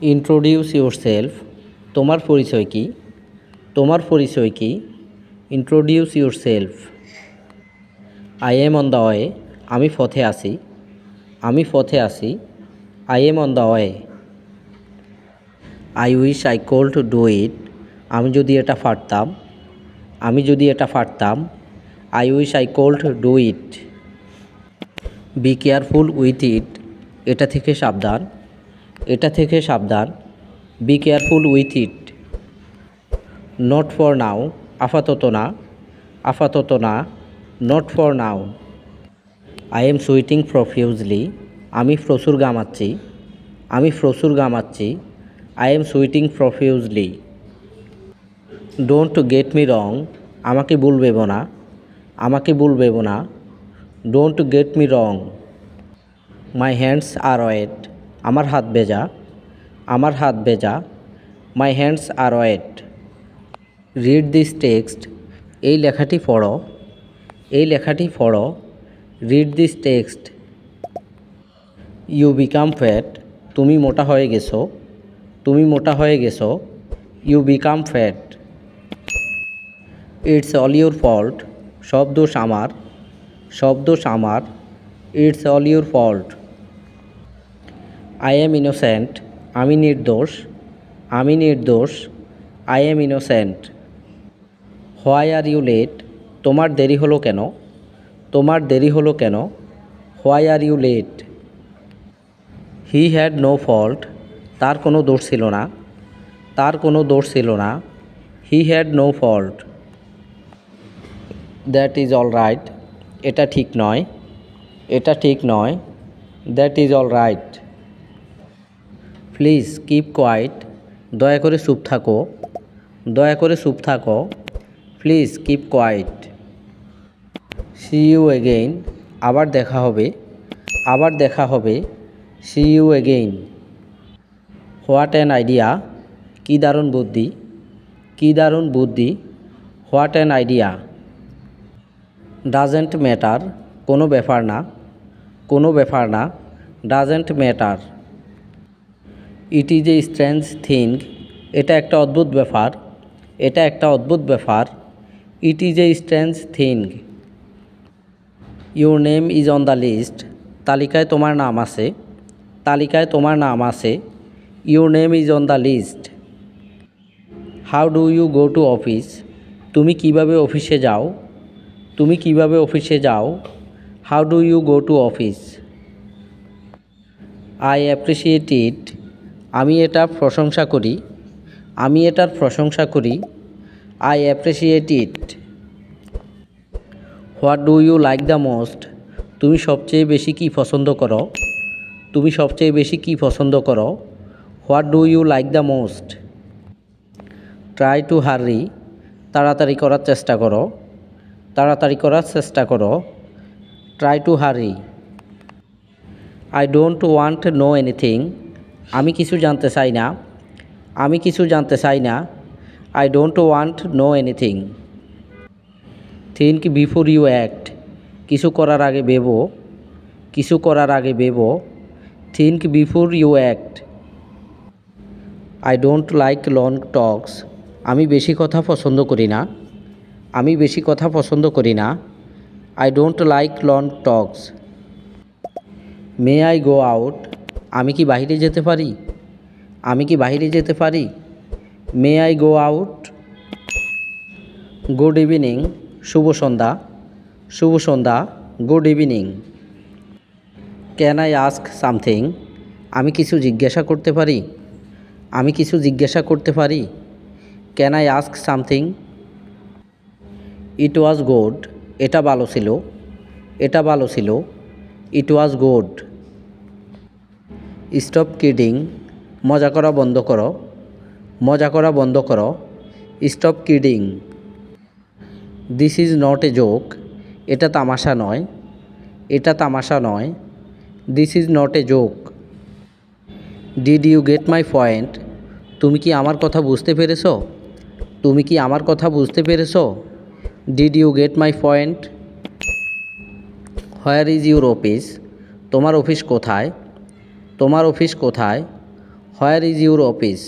Introduce yourself. তোমার পরিচয় কি? তোমার পরিচয় কি? Introduce yourself. I am on the way. আমি পথে আছি। আমি পথে আছি। I am on the way. I wish I could do it. আমি যদি এটা পারতাম। আমি যদি এটা পারতাম। I wish I could do it. Be careful with it. এটা থেকে সাবধান। এটা থেকে সাবধান। Be careful with it. Not for now. আপাতত না। আপাতত না। Not for now. I am sweating প্রফিউজলি। আমি প্রচুর ঘামাচ্ছি। আমি প্রচুর ঘামাচ্ছি। I am sweating profusely. Don't get me wrong. আমাকে ভুল ভেবো না। আমাকে ভুল ভেবো না। Don't get me wrong. My hands are wet. আমার হাত ভেজা। আমার হাত ভেজা। My hands are wet. Read this text. এই লেখাটি পড়ো। এই লেখাটি পড়ো। Read this text. You become fat. তুমি মোটা হয়ে গেছো। তুমি মোটা হয়ে গেছো। You become fat. It's all your fault. সব দোষ আমার। সব দোষ আমার। It's all your fault. I am innocent. আমি নির্দোষ। আমি নির্দোষ। I am innocent. Why are you late. তোমার দেরি হলো কেন? তোমার দেরি হলো কেন? Why are you late. He had no fault. তার কোনো দোষ ছিল না। তার কোনো দোষ ছিল না। He had no fault. That is all right. এটা ঠিক নয়। এটা ঠিক নয়। That is all right. Please keep quiet. দয়া করে চুপ থাকো। দয়া করে চুপ থাকো। Please keep quiet. See you again. আবার দেখা হবে। আবার দেখা হবে। See you again. What an idea. কী দারুণ বুদ্ধি। কী দারুণ বুদ্ধি। What an idea. Doesn't matter. কোনো ব্যাপার না। কোনো ব্যাপার না। Doesn't matter. It is a strange thing. এটা একটা অদ্ভুত ব্যাপার। এটা একটা অদ্ভুত ব্যাপার। It is a strange thing. Your name is on the list. তালিকায় তোমার নাম আছে। তালিকায় তোমার নাম আছে। Your name is on the list. How do you go to office. তুমি কিভাবে অফিসে যাও? তুমি কিভাবে অফিসে যাও? How do you go to office. I appreciate it. আমি এটা প্রশংসা করি। আমি এটার প্রশংসা করি। I appreciate it. What do you like the most. তুমি সবচেয়ে বেশি কী পছন্দ করো? তুমি সবচেয়ে বেশি কী পছন্দ করো? What do you like the most. Try to hurry. তাড়াতাড়ি করার চেষ্টা করো। তাড়াতাড়ি করার চেষ্টা করো। Try to hurry. I don't want know anything. আমি কিছু জানতে চাই না। আমি কিছু জানতে চাই না। I don't want know anything. Think before you act. কিছু করার আগে ভেবো। কিছু করার আগে ভেবো। Think before you act. I don't like long talks. আমি বেশি কথা পছন্দ করি না। আমি বেশি কথা পছন্দ করি না। I don't like long talks. May I go out. আমি কি বাইরে যেতে পারি? আমি কি বাইরে যেতে পারি? May I go out. Good evening. শুভ সন্ধ্যা। শুভ সন্ধ্যা। Good evening. Can I ask something. আমি কিছু জিজ্ঞাসা করতে পারি? আমি কিছু জিজ্ঞাসা করতে পারি? Can I ask something. It was good. এটা ভালো ছিল। এটা ভালো ছিল। It was good. Stop kidding. মজা করা বন্ধ করো। মজা করা বন্ধ করো। Stop kidding. This is not a joke. এটা তামাশা নয়। এটা তামাশা নয়। This is not a joke. Did you get my point. তুমি কি আমার কথা বুঝতে পেরেছ? তুমি কি আমার কথা বুঝতে পেরেছ? Did you get my point. Where is your office. তোমার অফিস কোথায়? তোমার অফিস কোথায়? Where is your office?